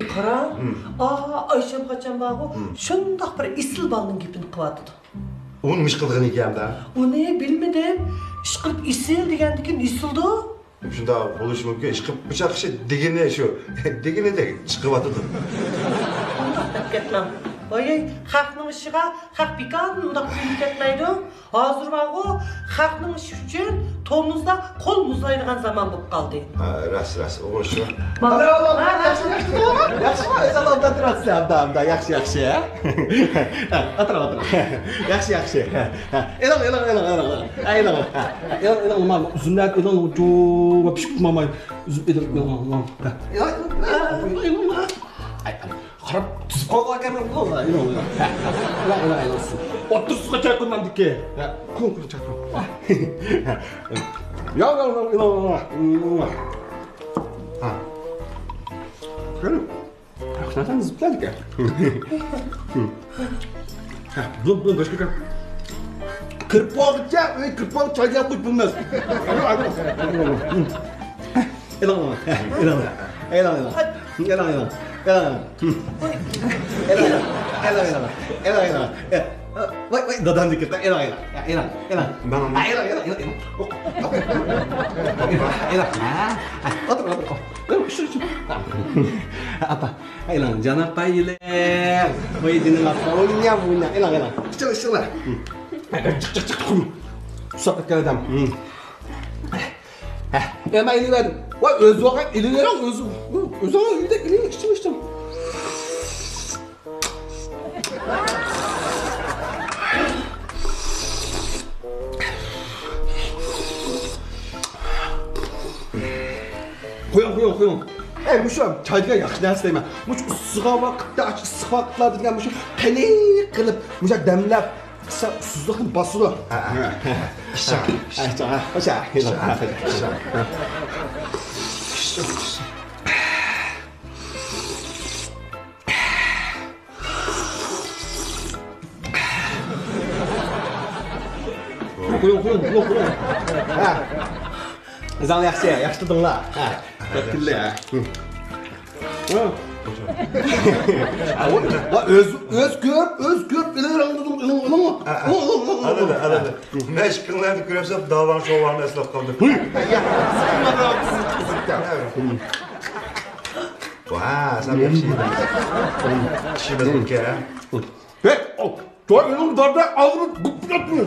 Qara. Ayşem qaçan bağı şundaq bir isil balının gepini qılatıdı. Onun iş qılğını ekan da. O ne bilmedim. İş qilib isil degandikin isildi. Shunda bo'lishi mumkin. Ish qilib bıçaq ishi degini shu. Deginida chiqib atadi. Undaq ketmem. Ay, xalqning ishiga xalq bekan undaq bo'lib ketmaydi. Hozir bağı xalqning ishi uchun tomuzda qo'l muzlaydigan zaman bo'lib qoldi. Ha, ras, o shu. Yaxshi, salomda turasiz hamda, yaxshi. O'tir. Yaxshi. Elang. Elang, mana uzunlar elang jo'ga pishib mamay. Elang. Qarab tuzib qo'ygan ekanman. Elang. O'tirsizga chaqirmam dikka. Kun chaqir. Elang. Ha. Qani. Yaxshilatan zibladik. Ha, bu boshqa. Kirpoqcha, kirpoq choyga qo'yib bo'lmas. Elang. Wait, dadam dikkat. Elang. Bana. Elang. Otur. Apa? Elang, jangan payile. Woi dinang apa? Punya. Elang. Istilah. Cek. Sok ke adam. Emang ini kan. Wah, özü kan ileri özü. Özü ilde ileri içtim. Qo'ying. Mushu choyga yaxshi narsa deyman. Mushu issiqqa vaqtda issiq vaqtlarda mushu qanday qilib mushu damlab susuzlikni bosadi. O'sha. Qo'ying. Ha. Zal yaxshi tudinglar. Ha. Bakilla. Öz görüp ileri anladım. Anladı. Meşkınlarını görürsem davan şovlarını eslap kaldı. Vaa, sen yaxshi. İşimiz mümkün ha. Çoğu benim darda ağzını gıplatmıyor.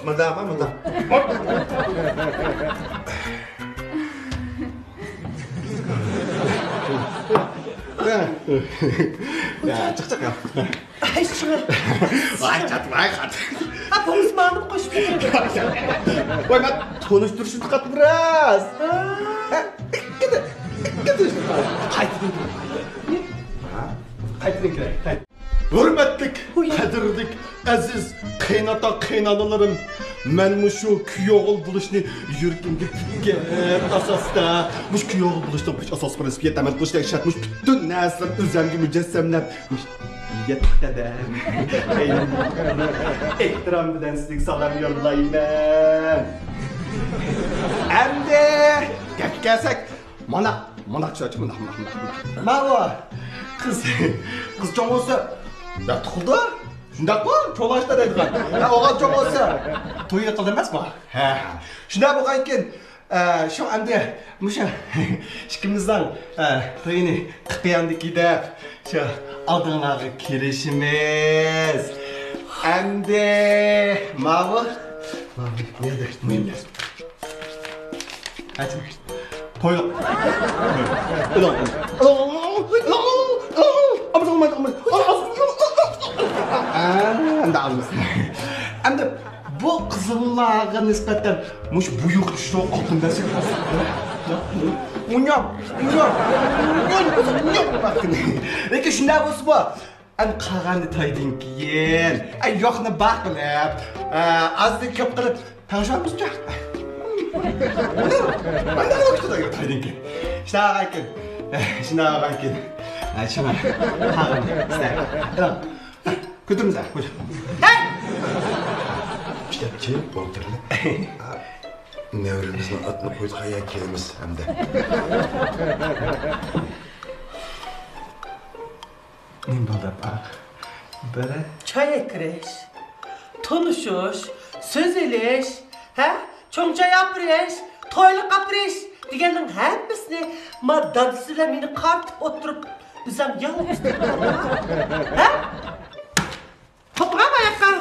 Madam. Ya, çık ya. Ay şuna. Vay kat. Konuşmanım koşup gidiyor. Vay ben konuşturuşun kat biraz. Gidin. Qaytding. Hurmatlik, qadrlik, aziz qaynota-qaynonalarim. Men mushu kuyov bo'lishni yuragimga tutgan asosda, mush kuyov bo'lishdan hech asos prinsipga amal qilishda ishlatmish butun narsalar o'zimga mujassamlab yetdi. Ehtirom bilan sizga salom yo'llayman. Endi gapga kelsak, mana Kız çoğun olsa ya tıkıldı. Şundak mı? Çoğulaşta dediğin. Ya oğlan çoğun olsa toyu kıldırmaz mı? Şundak bu kayıkken şu anda muşa şikimizden toyunu kıyandık gidip şu aldığınları kirişimiz. Andi mavi nedir? Mühimler. Hadi. Toyuk. Endi bu qizillarga nisbatan mush buyuk ishroq qildim Unyam. Lekin shunday bo'lsa bu. Endi qarag'anni to'ydan keyin, yo'qni baqilib, azlik ko'p qilib tanishamiz-ku. Mana vaqtida to'ydan keyin. Shunday ekan. Şuna, harun, ister. Elan, götürümüze, koy. Hey! İşte ki, oturdu. Nevrimizin atını koyduk hayal kelimiz hem de. Bunda bak. Böyle. Çay ekreş, tanışış, söz eleş, ha? Çoğunca yapırış, toylu kapırış degenin hepsini ma dadısıyla beni kartıp oturup üzem yalıp istedim. Ha? Toprağa mı ayaklar?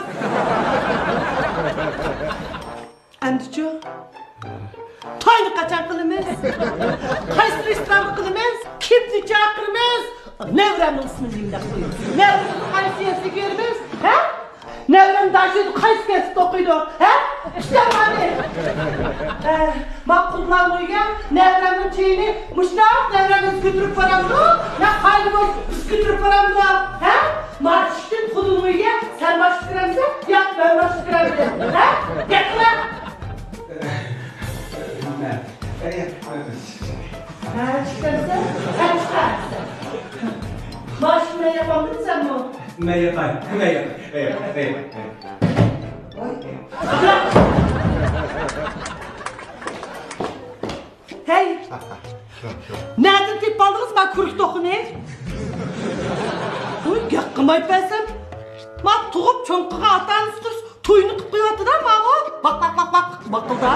Andıcı, toylu kaçan kılımız, kayısı restoranı kılımız, kimdi çakırımız, Nevrem'in ismini de koyuyoruz. Nevrem'in kayısıyası görürüz, ha? Nevrem daşıydı, kayısı kesip dokuydu, ha? İşte hani. Makullar uyuyor, Nevrem'in çeyini, muşlar, Nevrem'in götürüp paramdı, ya kaybol, götürüp paramdı, ha? Marşittin kulun uyuyor, sen marşit kremse, ya ben marşit kremse, ha? Gel lan! Ha, çıkarsa, sen çıkarsın. Marşını yapamadın sen mi? Ne yapayım? Hey! Nereden tip aldınız ben kuruk dokunu? Uy, yakınmayıp versem. Ma tuğup çonkuğa atanız kız, tuyunu kıkıyordu da mı o? Bak, bakıldı.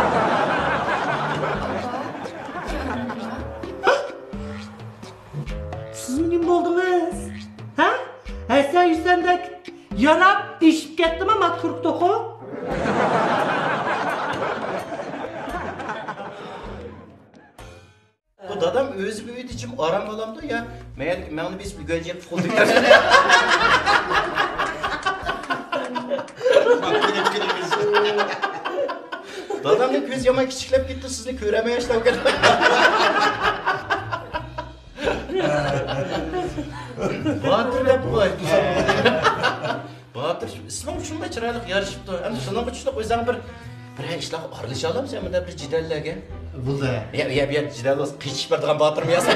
Siz mi kim oldunuz? Ha? Sen yüzünden yarab değişip gittim ama kuruk doku. Bu dadam özü büyüdü için aram olamdı ya. Meğer onu biz bir görecek bulduk. Dadamın göz yama küçüklep gitti, sizni köremeye işte o kadar. Bahatır da bu var. Bahatır, ismim şunda çıraylık yarışıptı. Hem de şundan küçük özden bir işler arılışa alamız ya, bir cidellerge. Buldu. Ya bir cidel olsun, kıçış bardıgan Bahatır mı yazsın?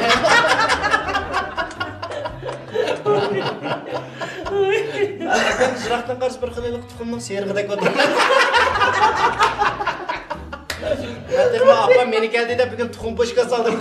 Ben Şıraqdan qarşı bir xilalik tuxumның serg'ida ko'tardim. Hatta apam meni keldi de bugün tuxum boşqa saldim.